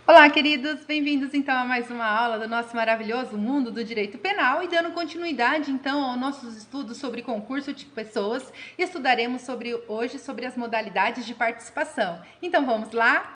Olá, queridos! Bem-vindos então a mais uma aula do nosso maravilhoso mundo do direito penal e dando continuidade então aos nossos estudos sobre concurso de pessoas, estudaremos hoje sobre as modalidades de participação. Então vamos lá?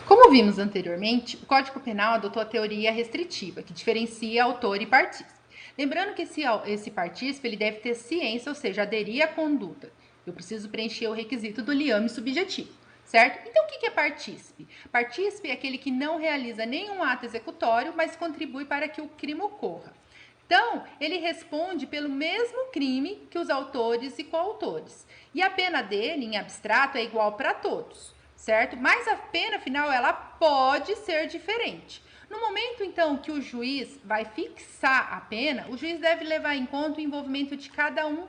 Como vimos anteriormente, o Código Penal adotou a teoria restritiva, que diferencia autor e partícipe. Lembrando que esse partícipe ele deve ter ciência, ou seja, aderir à conduta. Eu preciso preencher o requisito do liame subjetivo. Certo? Então, o que é partícipe? Partícipe é aquele que não realiza nenhum ato executório, mas contribui para que o crime ocorra. Então, ele responde pelo mesmo crime que os autores e coautores. E a pena dele, em abstrato, é igual para todos, certo? Mas a pena final, ela pode ser diferente. No momento, então, que o juiz vai fixar a pena, o juiz deve levar em conta o envolvimento de cada um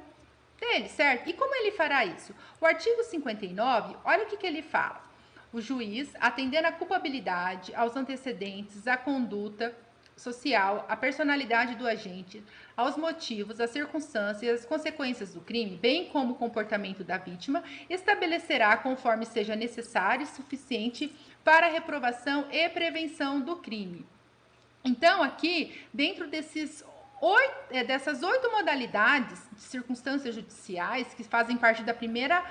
dele, certo? E como ele fará isso? O artigo 59, olha o que ele fala. O juiz, atendendo à culpabilidade, aos antecedentes, à conduta social, à personalidade do agente, aos motivos, às circunstâncias e às consequências do crime, bem como o comportamento da vítima, estabelecerá, conforme seja necessário e suficiente, para a reprovação e prevenção do crime. Então, aqui, dentro dessas 8 modalidades de circunstâncias judiciais que fazem parte da primeira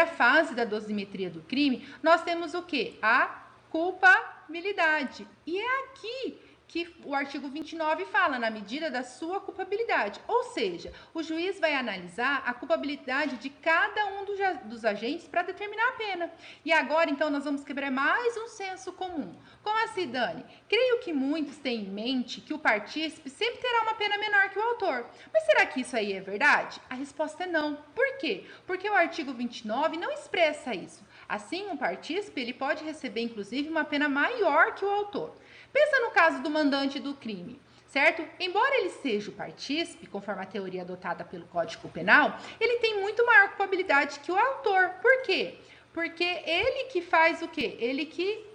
fase da dosimetria do crime, nós temos o quê? A culpabilidade. E é aqui que o artigo 29 fala, na medida da sua culpabilidade. Ou seja, o juiz vai analisar a culpabilidade de cada um dos agentes para determinar a pena. E agora, então, nós vamos quebrar mais um senso comum. Como assim, Dani? Creio que muitos têm em mente que o partícipe sempre terá uma pena menor que o autor. Mas será que isso aí é verdade? A resposta é não. Por quê? Porque o artigo 29 não expressa isso. Assim, um partícipe ele pode receber, inclusive, uma pena maior que o autor. Pensa no caso do mandante do crime, certo? Embora ele seja o partícipe, conforme a teoria adotada pelo Código Penal, ele tem muito maior culpabilidade que o autor. Por quê? Porque ele que faz o quê? Ele que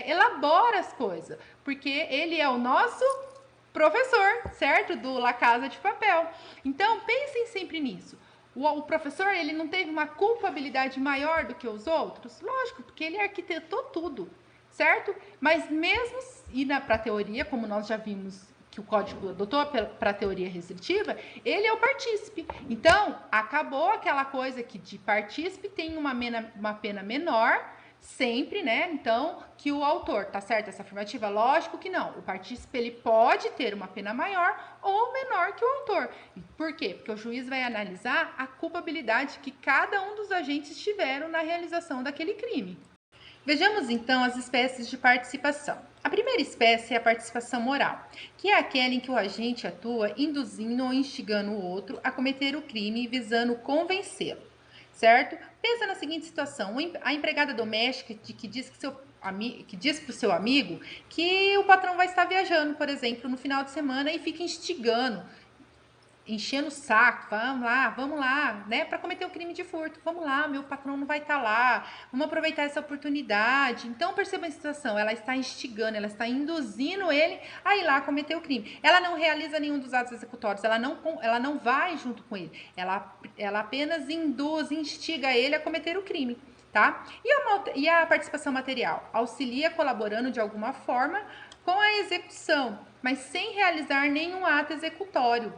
elabora as coisas, porque ele é o nosso professor, certo? Do La Casa de Papel. Então, pensem sempre nisso. O professor, ele não teve uma culpabilidade maior do que os outros? Lógico, porque ele arquitetou tudo, certo? Mas mesmo para a teoria, como nós já vimos que o código adotou para a teoria restritiva, ele é o partícipe. Então, acabou aquela coisa que de partícipe tem uma pena menor, sempre, né? Então, que o autor, tá certo essa afirmativa? Lógico que não. O partícipe ele pode ter uma pena maior ou menor que o autor. Por quê? Porque o juiz vai analisar a culpabilidade que cada um dos agentes tiveram na realização daquele crime. Vejamos então as espécies de participação. A primeira espécie é a participação moral, que é aquela em que o agente atua induzindo ou instigando o outro a cometer o crime visando convencê-lo, certo? Pensa na seguinte situação: a empregada doméstica que diz para o seu amigo que o patrão vai estar viajando, por exemplo, no final de semana e fica instigando, enchendo o saco, vamos lá, né, para cometer o crime de furto. Vamos lá, meu patrão não vai estar lá, vamos aproveitar essa oportunidade. Então, perceba a situação, ela está instigando, ela está induzindo ele a ir lá cometer o crime. Ela não realiza nenhum dos atos executórios, ela não vai junto com ele, ela apenas induz, instiga ele a cometer o crime. Tá? E a participação material? Auxilia colaborando de alguma forma com a execução, mas sem realizar nenhum ato executório.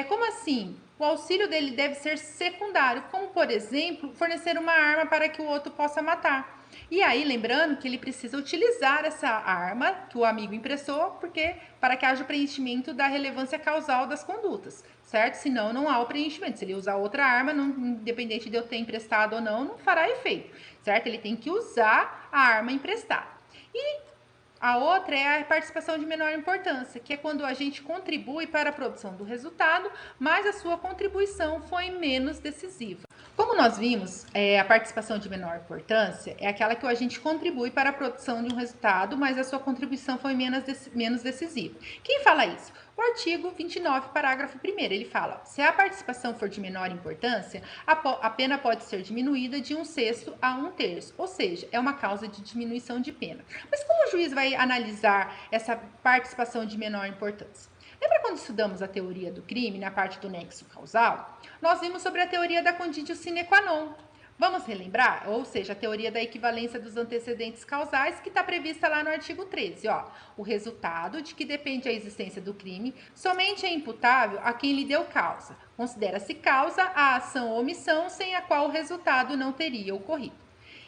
Como assim? O auxílio dele deve ser secundário, como, por exemplo, fornecer uma arma para que o outro possa matar. E aí, lembrando que ele precisa utilizar essa arma que o amigo emprestou, porque para que haja o preenchimento da relevância causal das condutas, certo? Senão não há o preenchimento. Se ele usar outra arma, não, independente de eu ter emprestado ou não fará efeito, certo? Ele tem que usar a arma emprestada. E a outra é a participação de menor importância, que é quando a gente contribui para a produção do resultado, mas a sua contribuição foi menos decisiva. Como nós vimos, a participação de menor importância é aquela que a gente contribui para a produção de um resultado, mas a sua contribuição foi menos decisiva. Quem fala isso? O artigo 29, parágrafo 1º, ele fala: se a participação for de menor importância, a pena pode ser diminuída de 1/6 a 1/3, ou seja, é uma causa de diminuição de pena. Mas como o juiz vai analisar essa participação de menor importância? Lembra quando estudamos a teoria do crime, na parte do nexo causal? Nós vimos sobre a teoria da conditio sine qua non. Vamos relembrar? Ou seja, a teoria da equivalência dos antecedentes causais que está prevista lá no artigo 13. Ó, o resultado de que depende a existência do crime somente é imputável a quem lhe deu causa. Considera-se causa a ação ou omissão sem a qual o resultado não teria ocorrido.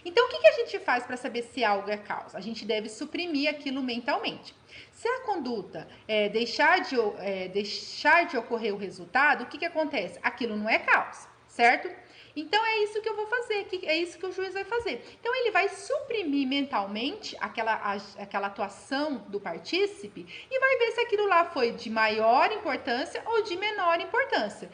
Então, o que a gente faz para saber se algo é causa? A gente deve suprimir aquilo mentalmente. Se a conduta deixar de ocorrer o resultado, o que acontece? Aquilo não é causa, certo? Então, é isso que eu vou fazer, é isso que o juiz vai fazer. Então, ele vai suprimir mentalmente aquela atuação do partícipe e vai ver se aquilo lá foi de maior importância ou de menor importância.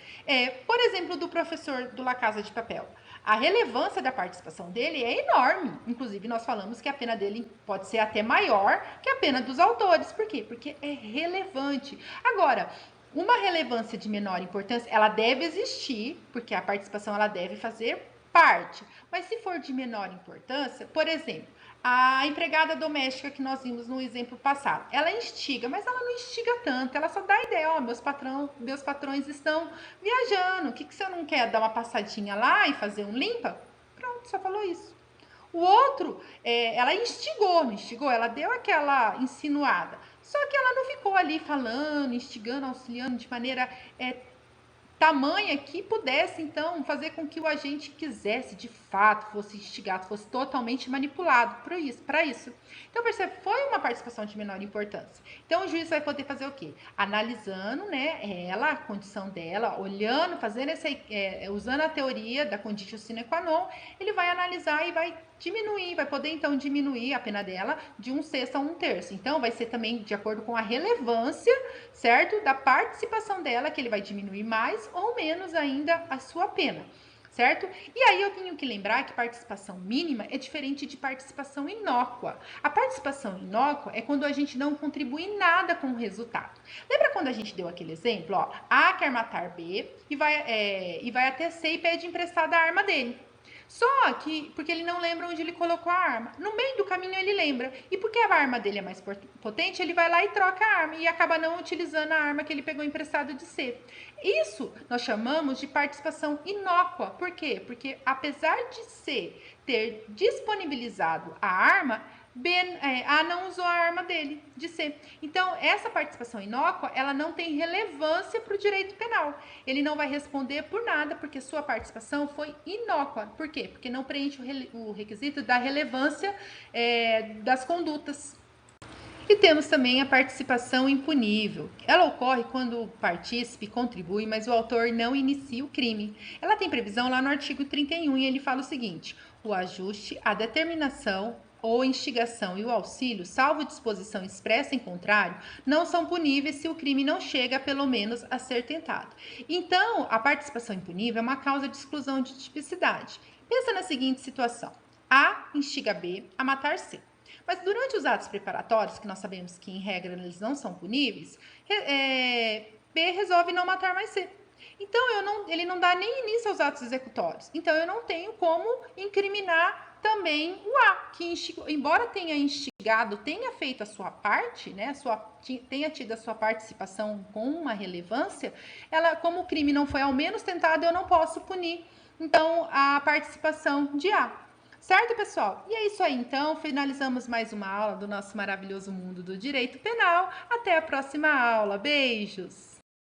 Por exemplo, do professor do La Casa de Papel. A relevância da participação dele é enorme. Inclusive, nós falamos que a pena dele pode ser até maior que a pena dos autores. Por quê? Porque é relevante. Agora, uma relevância de menor importância, ela deve existir, porque a participação ela deve fazer parte. Mas se for de menor importância, por exemplo, a empregada doméstica que nós vimos no exemplo passado, ela instiga, mas ela não instiga tanto, ela só dá a ideia, ó, meus patrões estão viajando, o que você não quer dar uma passadinha lá e fazer um limpa? Pronto, só falou isso. O outro, ela não instigou, ela deu aquela insinuada. Só que ela não ficou ali falando, instigando, auxiliando de maneira tamanha que pudesse, então, fazer com que o agente quisesse, de fato, fosse instigado, fosse totalmente manipulado para isso. Então, percebe, foi uma participação de menor importância. Então, o juiz vai poder fazer o quê? Analisando, né, ela, a condição dela, olhando, fazendo usando a teoria da conditio sine qua non, ele vai analisar e vai diminuir, vai poder então diminuir a pena dela de 1/6 a 1/3. Então, vai ser também de acordo com a relevância, certo? Da participação dela, que ele vai diminuir mais ou menos ainda a sua pena, certo? E aí eu tenho que lembrar que participação mínima é diferente de participação inócua. A participação inócua é quando a gente não contribui em nada com o resultado. Lembra quando a gente deu aquele exemplo? Ó, A quer matar B e vai até C e pede emprestada a arma dele. Só que, porque ele não lembra onde ele colocou a arma. No meio do caminho ele lembra. E porque a arma dele é mais potente, ele vai lá e troca a arma. E acaba não utilizando a arma que ele pegou emprestado de C. Isso nós chamamos de participação inócua. Por quê? Porque apesar de C ter disponibilizado a arma, A não usou a arma dele, de C. Então, essa participação inócua, ela não tem relevância para o direito penal. Ele não vai responder por nada, porque sua participação foi inócua. Por quê? Porque não preenche o requisito da relevância das condutas. E temos também a participação impunível. Ela ocorre quando o partícipe contribui, mas o autor não inicia o crime. Ela tem previsão lá no artigo 31 e ele fala o seguinte: o ajuste, a determinação ou instigação e o auxílio, salvo disposição expressa em contrário, não são puníveis se o crime não chega, pelo menos, a ser tentado. Então, a participação impunível é uma causa de exclusão de tipicidade. Pensa na seguinte situação: A instiga B a matar C. Mas durante os atos preparatórios, que nós sabemos que, em regra, eles não são puníveis, B resolve não matar mais C. Então, ele não dá nem início aos atos executórios. Então, eu não tenho como incriminar também o A, que embora tenha instigado, tenha feito a sua parte, né, tenha tido a sua participação com uma relevância, como o crime não foi ao menos tentado, eu não posso punir, então, a participação de A. Certo, pessoal? E é isso aí, então. Finalizamos mais uma aula do nosso maravilhoso mundo do direito penal. Até a próxima aula. Beijos!